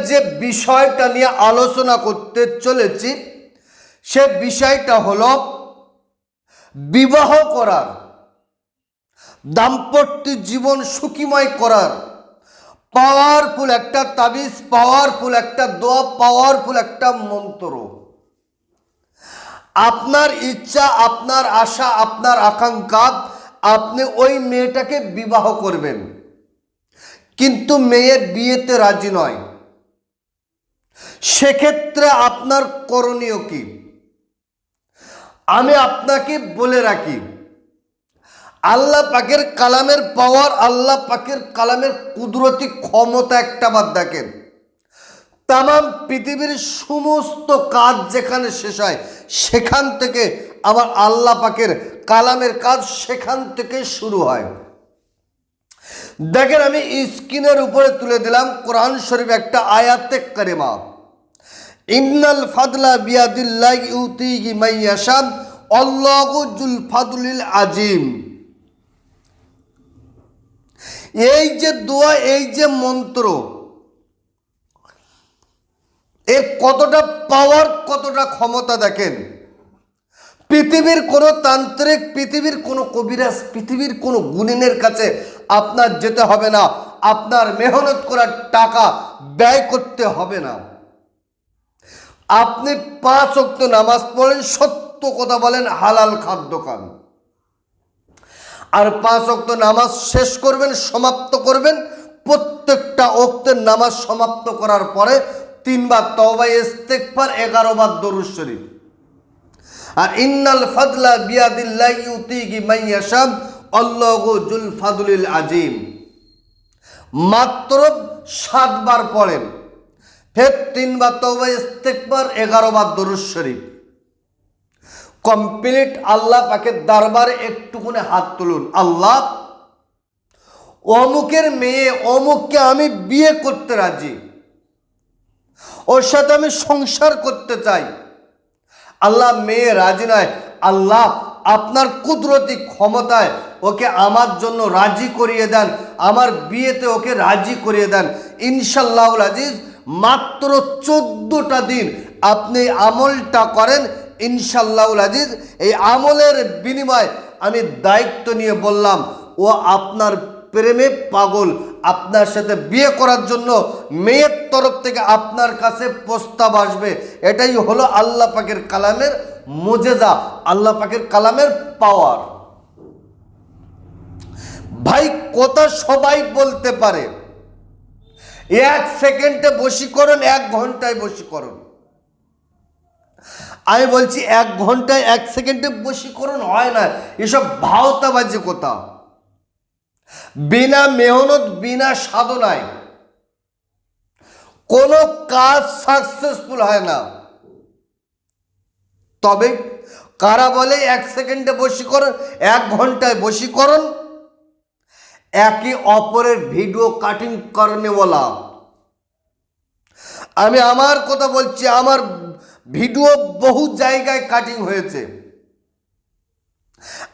যে বিষয়টা নিয়ে আলোচনা করতে চলেছি সে বিষয়টা হলো বিবাহ করার, দাম্পত্য জীবন সুখীময় করার পাওয়ারফুল একটা তাবিজ, পাওয়ারফুল একটা দোয়া, পাওয়ারফুল একটা মন্ত্র। আপনার ইচ্ছা, আপনার আশা, আপনার আকাঙ্ক্ষা, আপনি ওই মেয়েটাকে বিবাহ করবেন, কিন্তু মেয়ে বিয়েতে রাজি নয়। সেক্ষেত্রে আপনার করণীয় কি? আমি আপনাকে বলে রাখি, আল্লাহ পাকের কালামের পাওয়ার, আল্লাহ পাকের কালামের কুদরতি ক্ষমতা একটা বাদ দেখেন। তামাম পৃথিবীর সমস্ত কাজ যেখানে শেষ হয় সেখান থেকে আবার আল্লাহ পাকের কালামের কাজ সেখান থেকে শুরু হয়। দেখেন, আমি স্ক্রিনের উপরে তুলে দিলাম কোরআন শরীফ একটা আয়াতে কারিমা, ইন্নাল ফাদলা বিয়াদিল্লাহি ইউতিহি মান ইয়াশা আল্লাহু যুল ফাদলিল আজিম। এই যে দোয়া, এই যে মন্ত্র, এর কতটা পাওয়ার, কতটা ক্ষমতা দেখেন। পৃথিবীর কোনো তান্ত্রিক, পৃথিবীর কোনো কবিরাজ, পৃথিবীর কোনো গুণিনের কাছে আপনার যেতে হবে না, আপনার মেহনত করার টাকা ব্যয় করতে হবে না। আপনি 5 ওয়াক্ত নামাজ পড়েন, সত্য কথা বলেন, হালাল খাদ্য খান, আর 5 ওয়াক্ত নামাজ শেষ করবেন, সমাপ্ত করবেন। প্রত্যেকটা ওয়াক্তের নামাজ সমাপ্ত করার পরে 3 বার তওবা ইস্তেগফার, 11 বার দরুদ শরীফ। আর ইন্নাল ফাদলা বিয়াদিল্লাহি ইউতিহি মান ইয়াশা আল্লাহু যুল ফাদলিল আজিম মাত্র 7 বার পড়েন, ফের 3 বার তওবা ইস্তেগফার, 11 বার দরুদ শরীফ কমপ্লিট। আল্লাহ পাকের দরবারে একটুখানি হাত তুলুন, আল্লাহ অমুকের মেয়ে অমুককে আমি বিয়ে করতে রাজি, ওর সাথে আমি সংসার করতে চাই। আল্লাহ মেয়ে রাজি নয়, আল্লাহ আপনার কুদরতি ক্ষমতায় ওকে আমার জন্য রাজি করিয়ে দেন, আমার বিয়েতে ওকে রাজি করিয়ে দেন। ইনশাআল্লাহুল আজিজ মাত্র 14টা দিন আপনি আমলটা করেন, ইনশাআল্লাহুল আজিজ এই আমলের বিনিময়ে আমি দায়িত্ব নিয়ে বললাম, ও আপনার প্রেমে পাগল, আপনার সাথে বিয়ে করার জন্য মেয়ের তরফ থেকে আপনার কাছে প্রস্তাব আসবে। এটাই হলো আল্লাহ পাকের কালামের মুজেজা, আল্লাহ পাকের কালামের পাওয়ার। ভাই, কথা সবাই বলতে পারে, 1 সেকেন্ডে বশীকরণ, 1 ঘন্টায় বশীকরণ। আমি বলছি 1 ঘন্টায় 1 সেকেন্ডে বশীকরণ হয় না, এসব ভাওতাবাজি কথা। বিনা মেহনত, বিনা সাধনায় কোনো কাজ সাকসেসফুল হয় না। তবে কারা বলে 1 সেকেন্ডে বশীকরণ, 1 ঘন্টায় বশীকরণ? একে অপরের ভিডিও কাটিং করনে বলা। আমি আমার কথা বলছি, আমার ভিডিও বহু জায়গায় কাটিং হয়েছে।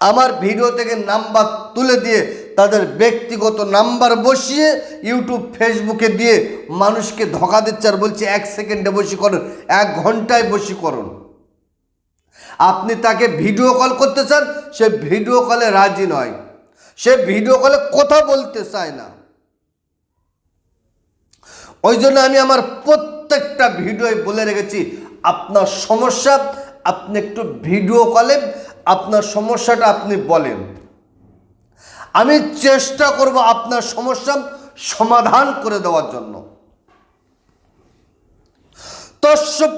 আমার ভিডিও থেকে নাম্বার তুলে দিয়ে তাদের ব্যক্তিগত নাম্বার বসিয়ে ইউটিউব ফেসবুকে দিয়ে মানুষকে ধোঁকা দিচ্ছে, আর বলছে 1 সেকেন্ডে বশীকরণ, 1 ঘন্টায় বশীকরণ। আপনি তাকে ভিডিও কল করতে চান, সে ভিডিও কলে রাজি নয়, সে ভিডিও কলে কথা বলতে চায় না। ওই জন্য আমি আমার প্রত্যেকটা ভিডিওয় বলে রেখেছি, আপনার সমস্যা আপনি একটু ভিডিও কলে আপনার সমস্যাটা আপনি বলেন, আমি চেষ্টা করব আপনার সমস্যা সমাধান করে দেওয়ার জন্য। তো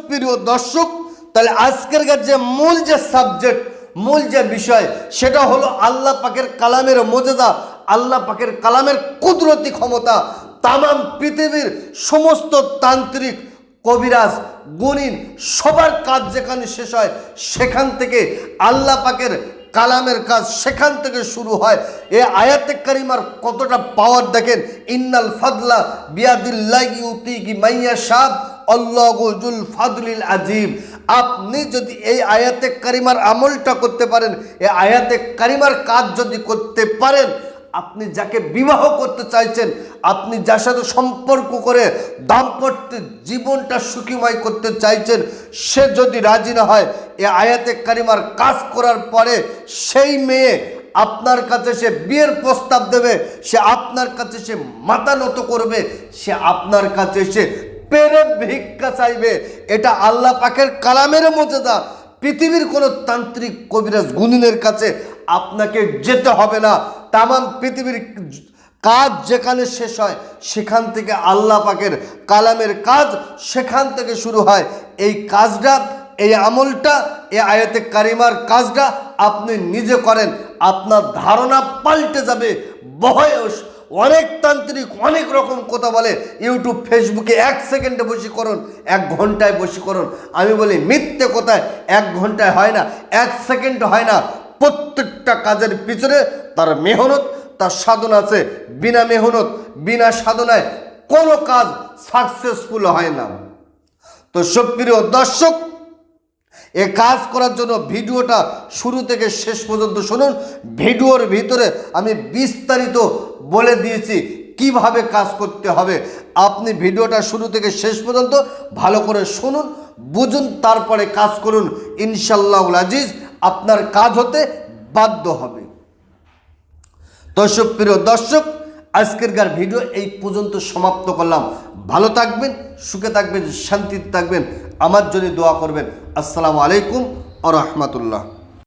প্রিয় দর্শক, তাহলে আজকের যে মূল যে সাবজেক্ট, মূল যে বিষয়, সেটা হলো আল্লাহ পাকের কালামের মুজেজা, আল্লাহ পাকের কালামের কুদরতি ক্ষমতা। তামাম পৃথিবীর সমস্ত তান্ত্রিক, কবিরাজ, গুণিন সবার কাজ যেখানে শেষ হয় সেখান থেকে আল্লাহ পাকের কালামের কাজ সেখান থেকে শুরু হয়। এই আয়াতে কারিমার কতটা পাওয়ার দেখেন, ইন্নাল ফাদলা বিয়াদিল্লাহি ইউতিহি মান ইয়াশা আল্লাহু যুল ফাদলিল আজিম। আপনি যদি এই আয়াতে কারিমার আমলটা করতে পারেন, এই আয়াতে কারিমার কাজ যদি করতে পারেন, আপনি যাকে বিবাহ করতে চাইছেন, আপনি যার সাথে সম্পর্ক করে দাম্পত্য জীবনটা সুখীময় করতে চাইছেন, সে যদি রাজি না হয়, এ আয়াতে কারিমার কাজ করার পরে সেই মেয়ে আপনার কাছে সে বিয়ের প্রস্তাব দেবে, সে আপনার কাছে সে মাথা নত করবে, সে আপনার কাছে সে পেরে ভিক্ষা চাইবে। এটা আল্লাহ পাকের কালামের মুজিজা। পৃথিবীর কোনো তান্ত্রিক কবিরাজ গুণিনের কাছে আপনাকে যেতে হবে না। তামাম পৃথিবীর কাজ যেখানে শেষ হয় সেখান থেকে আল্লাহ পাকের কালামের কাজ সেখান থেকে শুরু হয়। এই কাজটা, এই আমলটা, এই আয়াতে কারিমার কাজটা আপনি নিজে করেন, আপনার ধারণা পাল্টে যাবে। বয়স অনেক তান্ত্রিক অনেক রকম কথা বলে, ইউটিউব ফেসবুকে 1 সেকেন্ডে বশীকরণ, 1 ঘন্টায় বশীকরণ। আমি বলি মিথ্যে কথায় 1 ঘন্টায় হয় না, 1 সেকেন্ড হয় না। প্রত্যেকটা কাজের পিছনে তার মেহনত, তার সাধনা আছে। বিনা মেহনত, বিনা সাধনায় কোনো কাজ সাকসেসফুল হয় না। তো সুপ্রিয় দর্শক, এ কাজ করার জন্য ভিডিওটা শুরু থেকে শেষ পর্যন্ত শুনুন। ভিডিওর ভিতরে আমি বিস্তারিত বলে দিয়েছি কিভাবে কাজ করতে হবে। আপনি ভিডিওটা শুরু থেকে শেষ পর্যন্ত ভালো করে শুনুন, বুঝুন, তারপরে কাজ করুন। ইনশাআল্লাহুল আজিজ আপনার কাজ হতে বাধ্য হবে। তো সুপ্রিয় দর্শক, আজকেরকার ভিডিও এই পর্যন্ত সমাপ্ত করলাম। ভালো থাকবেন, সুখে থাকবেন, শান্তিতে থাকবেন, আমার জন্য দোয়া করবেন। আসসালামু আলাইকুম ওয়া রাহমাতুল্লাহ।